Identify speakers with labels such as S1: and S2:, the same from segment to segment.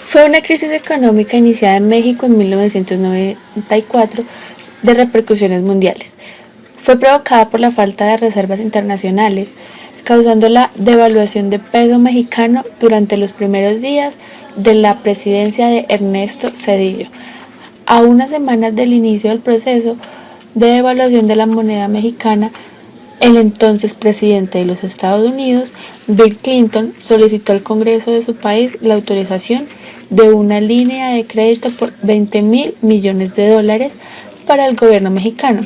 S1: Fue una crisis económica iniciada en México en 1994 de repercusiones mundiales. Fue provocada por la falta de reservas internacionales, causando la devaluación del peso mexicano durante los primeros días de la presidencia de Ernesto Zedillo. A unas semanas del inicio del proceso de devaluación de la moneda mexicana, el entonces presidente de los Estados Unidos, Bill Clinton, solicitó al Congreso de su país la autorización de una línea de crédito por $20,000 millones para el gobierno mexicano,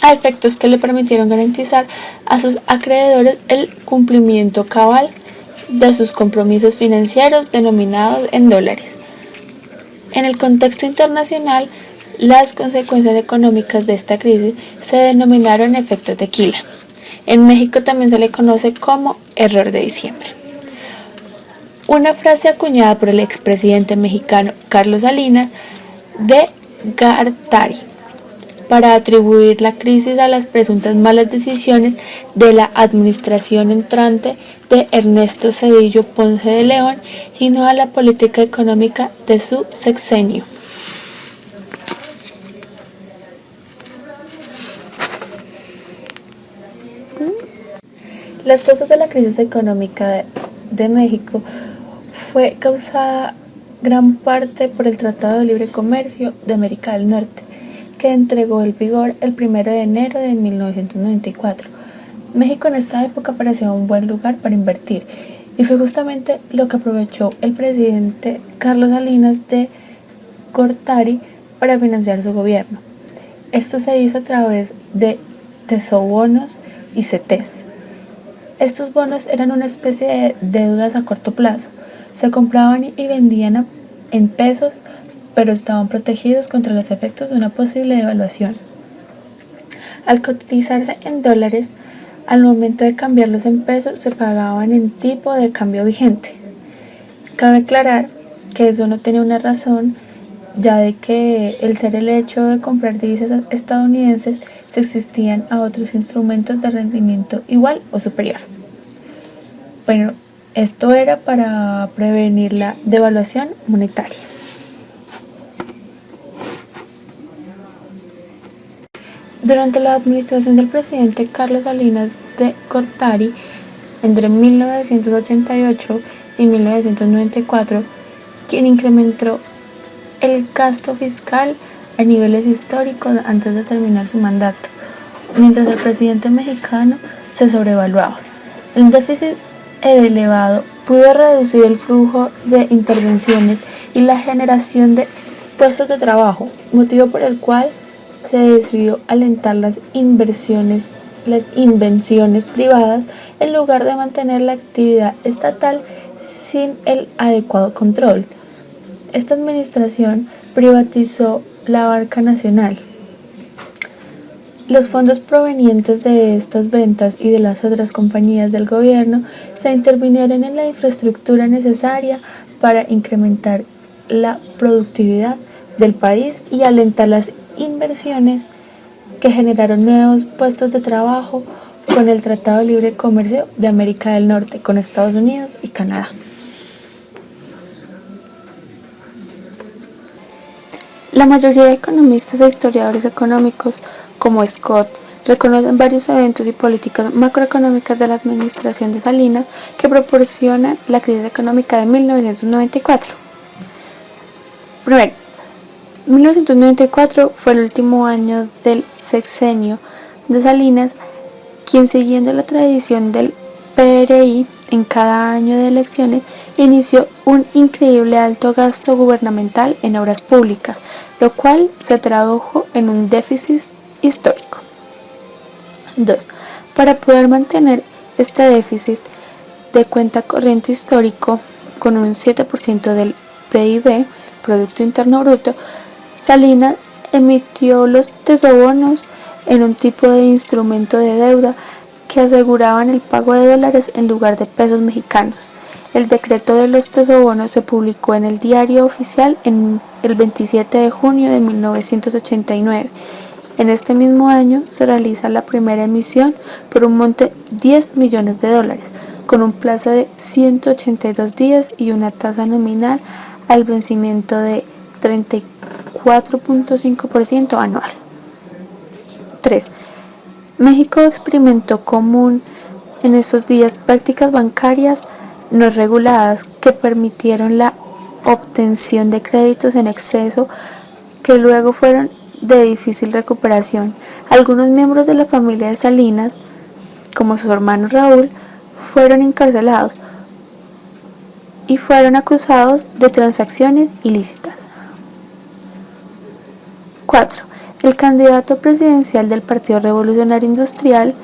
S1: a efectos que le permitieron garantizar a sus acreedores el cumplimiento cabal de sus compromisos financieros denominados en dólares. En el contexto internacional, las consecuencias económicas de esta crisis se denominaron efecto tequila. En México también se le conoce como error de diciembre. Una frase acuñada por el expresidente mexicano Carlos Salinas de Gortari para atribuir la crisis a las presuntas malas decisiones de la administración entrante de Ernesto Zedillo Ponce de León y no a la política económica de su sexenio. Las causas de la crisis económica de México fue causada gran parte por el Tratado de Libre Comercio de América del Norte, que entregó el vigor el 1 de enero de 1994. México en esta época parecía un buen lugar para invertir, y fue justamente lo que aprovechó el presidente Carlos Salinas de Gortari para financiar su gobierno. Esto se hizo a través de tesobonos y CETES. Estos bonos eran una especie de deudas a corto plazo. Se compraban y vendían en pesos, pero estaban protegidos contra los efectos de una posible devaluación. Al cotizarse en dólares, al momento de cambiarlos en pesos se pagaban en tipo de cambio vigente. Cabe aclarar que eso no tenía una razón, ya de que el hecho de comprar divisas estadounidenses se existían a otros instrumentos de rendimiento igual o superior. Bueno, esto era para prevenir la devaluación monetaria. Durante la administración del presidente Carlos Salinas de Gortari, entre 1988 y 1994, quien incrementó el gasto fiscal a niveles históricos antes de terminar su mandato, mientras el presidente mexicano se sobrevaluaba. El déficit elevado pudo reducir el flujo de intervenciones y la generación de puestos de trabajo, motivo por el cual se decidió alentar las invenciones privadas en lugar de mantener la actividad estatal sin el adecuado control. Esta administración privatizó la banca nacional. Los fondos provenientes de estas ventas y de las otras compañías del gobierno se intervinieron en la infraestructura necesaria para incrementar la productividad del país y alentar las inversiones que generaron nuevos puestos de trabajo con el Tratado de Libre Comercio de América del Norte con Estados Unidos y Canadá. La mayoría de economistas e historiadores económicos, como Scott, reconocen varios eventos y políticas macroeconómicas de la administración de Salinas que proporcionan la crisis económica de 1994. Primero, 1994 fue el último año del sexenio de Salinas, quien, siguiendo la tradición del PRI en cada año de elecciones, inició un increíble alto gasto gubernamental en obras públicas, lo cual se tradujo en un déficit histórico. 2. Para poder mantener este déficit de cuenta corriente histórico con un 7% del PIB, Producto Interno Bruto, Salinas emitió los tesobonos en un tipo de instrumento de deuda que aseguraban el pago de dólares en lugar de pesos mexicanos. El decreto de los tesobonos se publicó en el Diario Oficial en el 27 de junio de 1989. En este mismo año se realiza la primera emisión por un monte de $10 millones, con un plazo de 182 días y una tasa nominal al vencimiento de 34.5% anual. 3. México experimentó común en esos días prácticas bancarias no reguladas que permitieron la obtención de créditos en exceso que luego fueron de difícil recuperación. Algunos miembros de la familia de Salinas, como su hermano Raúl, fueron encarcelados y fueron acusados de transacciones ilícitas. 4. El candidato presidencial del Partido Revolucionario Industrial,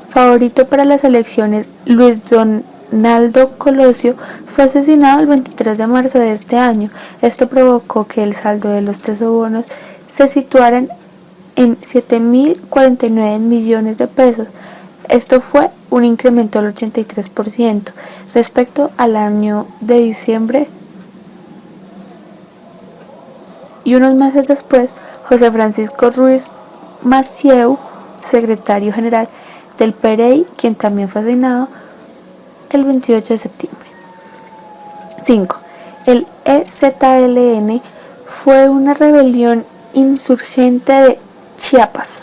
S1: favorito para las elecciones, Luis Donaldo Colosio, fue asesinado el 23 de marzo de este año. Esto provocó que el saldo de los tesobonos se situaran en 7.049 millones de pesos. Esto fue un incremento del 83% respecto al año de diciembre. Y unos meses después, José Francisco Ruiz Massieu, secretario general del PRI, quien también fue asesinado el 28 de septiembre. 5. El EZLN fue una rebelión insurgente de Chiapas.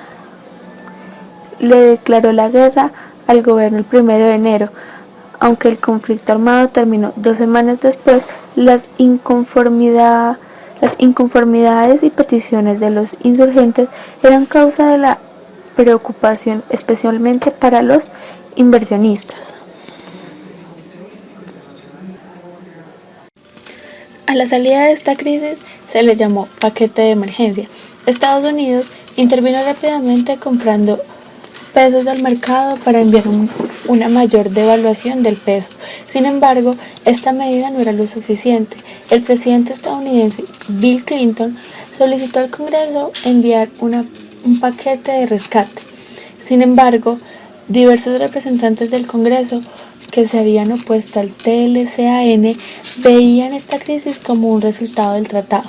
S1: Le declaró la guerra al gobierno el 1 de enero. Aunque el conflicto armado terminó 2 semanas después, las inconformidades y peticiones de los insurgentes eran causa de la preocupación, especialmente para los inversionistas. A la salida de esta crisis se le llamó paquete de emergencia. Estados Unidos intervino rápidamente comprando pesos del mercado para enviar una mayor devaluación del peso. Sin embargo, esta medida no era lo suficiente. El presidente estadounidense Bill Clinton solicitó al Congreso enviar un paquete de rescate. Sin embargo, diversos representantes del Congreso que se habían opuesto al TLCAN veían esta crisis como un resultado del tratado.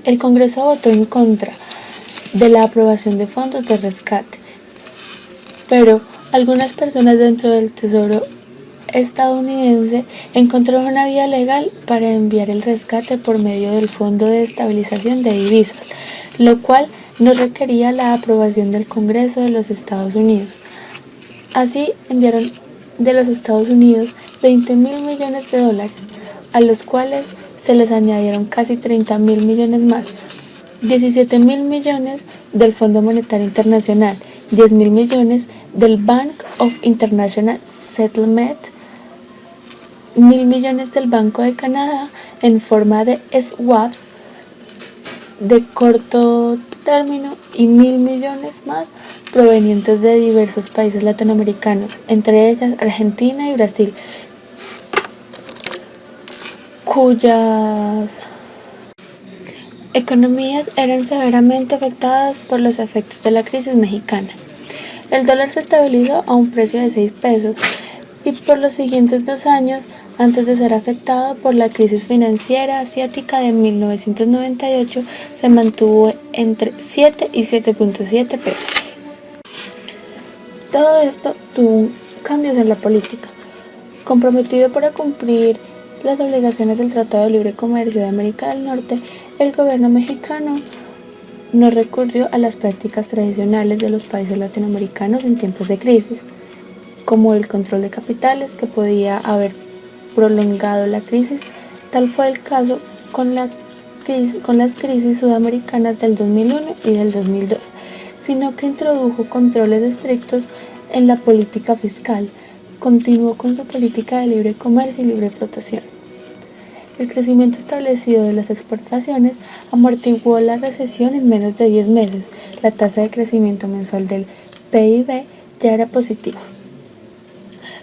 S1: El Congreso votó en contra de la aprobación de fondos de rescate, pero algunas personas dentro del Tesoro estadounidense encontraron una vía legal para enviar el rescate por medio del Fondo de Estabilización de Divisas, lo cual no requería la aprobación del Congreso de los Estados Unidos. Así enviaron de los Estados Unidos $20.000 millones, a los cuales se les añadieron casi $30.000 millones más, $17.000 millones del Fondo Monetario Internacional, $10.000 millones del Bank of International Settlement, $1.000 millones del Banco de Canadá en forma de swaps de corto término y $1.000 millones más provenientes de diversos países latinoamericanos, entre ellas Argentina y Brasil, cuyas economías eran severamente afectadas por los efectos de la crisis mexicana. El dólar se estabilizó a un precio de 6 pesos y por los siguientes 2 años, antes de ser afectado por la crisis financiera asiática de 1998, se mantuvo entre 7 y 7.7 pesos. Todo esto tuvo cambios en la política. Comprometido para cumplir las obligaciones del Tratado de Libre Comercio de América del Norte, el gobierno mexicano no recurrió a las prácticas tradicionales de los países latinoamericanos en tiempos de crisis, como el control de capitales que podía haber prolongado la crisis. Tal fue el caso con las crisis sudamericanas del 2001 y del 2002, sino que introdujo controles estrictos en la política fiscal. Continuó con su política de libre comercio y libre flotación. El crecimiento establecido de las exportaciones amortiguó la recesión en menos de 10 meses. La tasa de crecimiento mensual del PIB ya era positiva.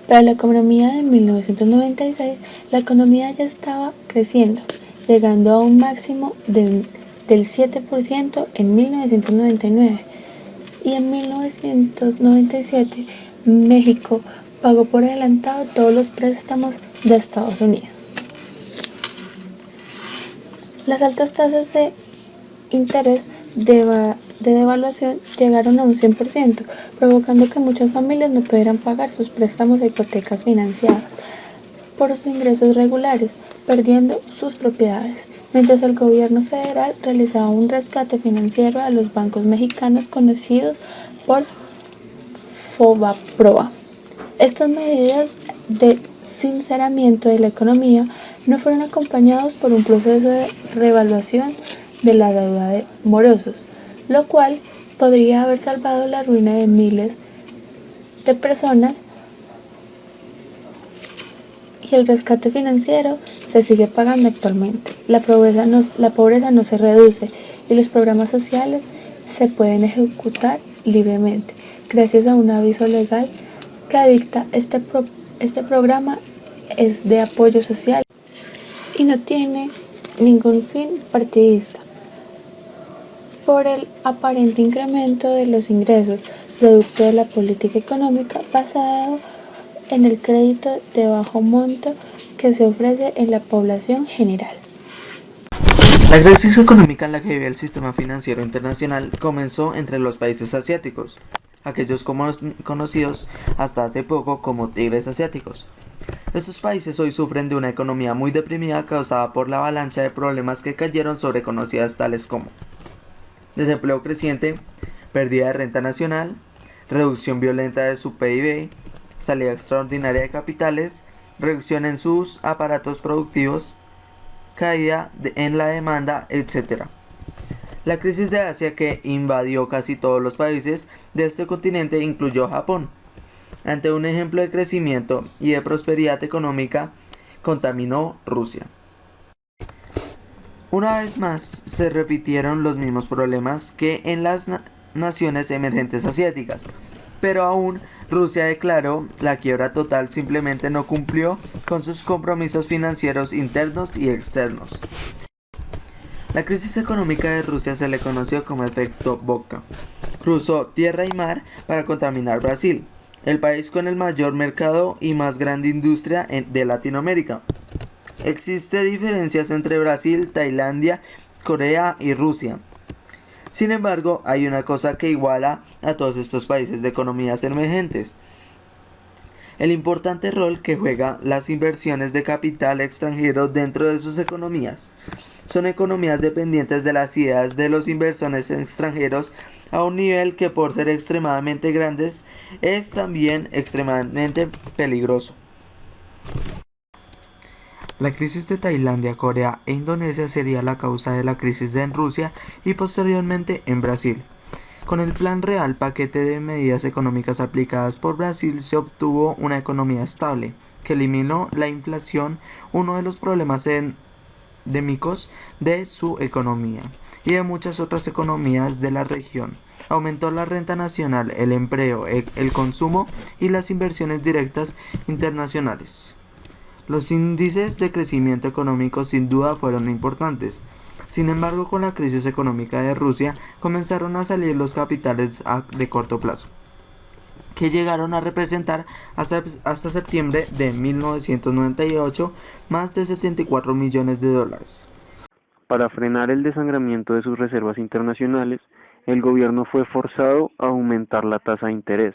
S1: Para la economía de 1996, la economía ya estaba creciendo, llegando a un máximo del 7% en 1999. Y en 1997, México pagó por adelantado todos los préstamos de Estados Unidos. Las altas tasas de interés de devaluación llegaron a un 100%, provocando que muchas familias no pudieran pagar sus préstamos e hipotecas financiadas por sus ingresos regulares, perdiendo sus propiedades, mientras el gobierno federal realizaba un rescate financiero a los bancos mexicanos conocidos por Fobaproa. Estas medidas de sinceramiento de la economía no fueron acompañados por un proceso de reevaluación de la deuda de morosos, lo cual podría haber salvado la ruina de miles de personas, y el rescate financiero se sigue pagando actualmente. La pobreza no se reduce y los programas sociales se pueden ejecutar libremente gracias a un aviso legal que dicta este programa es de apoyo social y no tiene ningún fin partidista. Por el aparente incremento de los ingresos producto de la política económica basado en el crédito de bajo monto que se ofrece en la población general.
S2: La crisis económica en la que vive el sistema financiero internacional comenzó entre los países asiáticos, aquellos conocidos hasta hace poco como tigres asiáticos. Estos países hoy sufren de una economía muy deprimida causada por la avalancha de problemas que cayeron sobre conocidas tales como desempleo creciente, pérdida de renta nacional, reducción violenta de su PIB, salida extraordinaria de capitales, reducción en sus aparatos productivos, caída en la demanda, etc. La crisis de Asia, que invadió casi todos los países de este continente, incluyó Japón. Ante un ejemplo de crecimiento y de prosperidad económica, contaminó Rusia. Una vez más, se repitieron los mismos problemas que en las naciones emergentes asiáticas, pero aún Rusia declaró la quiebra total, simplemente no cumplió con sus compromisos financieros internos y externos. La crisis económica de Rusia se le conoció como efecto Boca. Cruzó tierra y mar para contaminar Brasil, el país con el mayor mercado y más grande industria de Latinoamérica. Existen diferencias entre Brasil, Tailandia, Corea y Rusia. Sin embargo, hay una cosa que iguala a todos estos países de economías emergentes: el importante rol que juegan las inversiones de capital extranjero dentro de sus economías. Son economías dependientes de las ideas de los inversores extranjeros a un nivel que, por ser extremadamente grandes, es también extremadamente peligroso. La crisis de Tailandia, Corea e Indonesia sería la causa de la crisis en Rusia y posteriormente en Brasil. Con el Plan Real, paquete de medidas económicas aplicadas por Brasil, se obtuvo una economía estable, que eliminó la inflación, uno de los problemas endémicos de su economía y de muchas otras economías de la región. Aumentó la renta nacional, el empleo, el consumo y las inversiones directas internacionales. Los índices de crecimiento económico sin duda fueron importantes. Sin embargo, con la crisis económica de Rusia comenzaron a salir los capitales de corto plazo, que llegaron a representar hasta septiembre de 1998 más de 74 millones de dólares.
S3: Para frenar el desangramiento de sus reservas internacionales, el gobierno fue forzado a aumentar la tasa de interés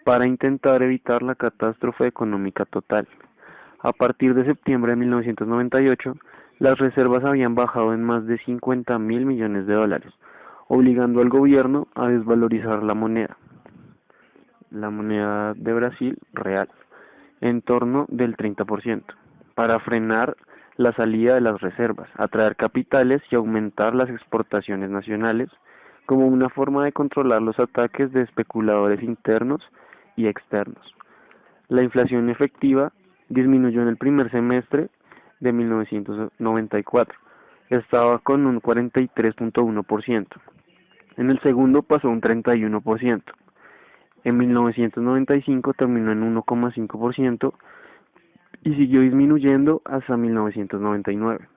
S3: para intentar evitar la catástrofe económica total. A partir de septiembre de 1998, las reservas habían bajado en más de 50.000 millones de dólares, obligando al gobierno a desvalorizar la moneda de Brasil real, en torno del 30%, para frenar la salida de las reservas, atraer capitales y aumentar las exportaciones nacionales, como una forma de controlar los ataques de especuladores internos y externos. La inflación efectiva disminuyó en el primer semestre de 1994. Estaba con un 43.1%. En el segundo pasó a un 31%. En 1995 terminó en 1,5% y siguió disminuyendo hasta 1999.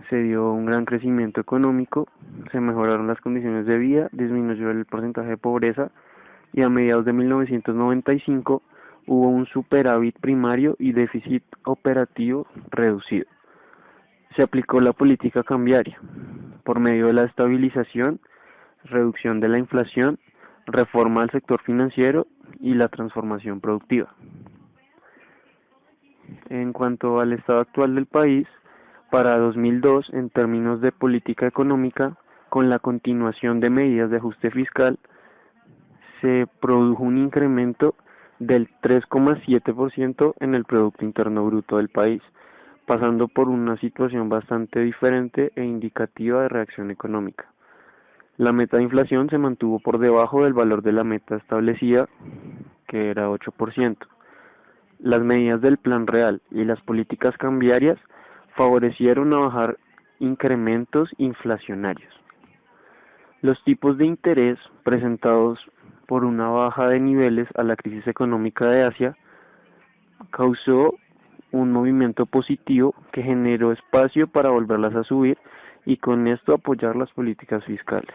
S3: Se dio un gran crecimiento económico, se mejoraron las condiciones de vida, disminuyó el porcentaje de pobreza y a mediados de 1995 hubo un superávit primario y déficit operativo reducido. Se aplicó la política cambiaria por medio de la estabilización, reducción de la inflación, reforma al sector financiero y la transformación productiva. En cuanto al estado actual del país, para 2002, en términos de política económica, con la continuación de medidas de ajuste fiscal, se produjo un incremento del 3,7% en el Producto Interno Bruto del país, pasando por una situación bastante diferente e indicativa de reacción económica. La meta de inflación se mantuvo por debajo del valor de la meta establecida, que era 8%. Las medidas del Plan Real y las políticas cambiarias favorecieron a bajar incrementos inflacionarios. Los tipos de interés presentados por una baja de niveles a la crisis económica de Asia causó un movimiento positivo que generó espacio para volverlas a subir y con esto apoyar las políticas fiscales.